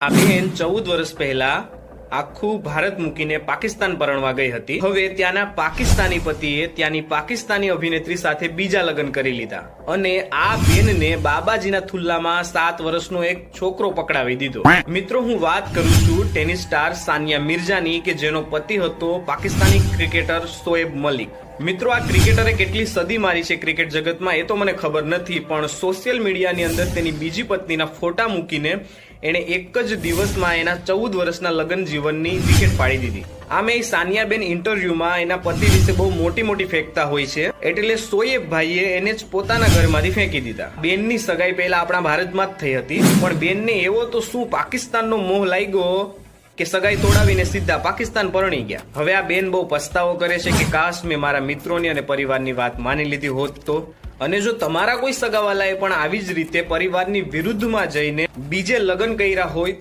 આ બેન 14 વર્ષ પહેલા આખું ભારત મૂકીને પાકિસ્તાન પરણવા ગઈ હતી. હવે ત્યાંના પાકિસ્તાની પતિએ ત્યાંની પાકિસ્તાની અભિનેત્રી સાથે બીજા લગ્ન કરી લીધા અને આ બેનને બાબાજીના થુલ્લામાં 7 વર્ષનો એક છોકરો પકડાવી દીધો. મિત્રો, હું વાત કરું છું ટેનિસ સ્ટાર સાનિયા મિર્ઝાની, કે જેનો પતિ હતો પાકિસ્તાની ક્રિકેટર શોએબ મલિક. મિત્રો, આ ક્રિકેટરે કેટલી સદી મારી છે ક્રિકેટ જગતમાં એ તો મને ખબર નથી, પણ સોશિયલ મીડિયાની અંદર તેની બીજી પત્નીના ફોટા મૂકીને એણે એક જ દિવસમાં એના 14 વર્ષના લગ્ન જીવનની વિકેટ પાડી દીધી. આમે સાનિયાબેન ઇન્ટરવ્યુમાં એના પતિ વિશે બહુ મોટી ફેંકતા હોય છે, એટલે શોએબ ભાઈએ એને જ પોતાના ઘરમાંથી ફેંકી દીધા. બેનની સગાઈ પહેલા આપણા ભારતમાં જ થઈ હતી, પણ બેનને એવો તો શું પાકિસ્તાનનો મોહ લાગ્યો કે સગાઈ તોડાવીને સીધા પાકિસ્તાન પરણી ગયા. હવે આ બેન બહુ પસ્તાવો કરે છે કે કાશ મેં મારા મિત્રોની અને પરિવારની વાત માની લીધી હોત તો. અને જો તમારા કોઈ સગાવાલાએ પણ આવી જ રીતે પરિવારની વિરુદ્ધમાં જઈને બીજે લગ્ન કર્યા હોય તો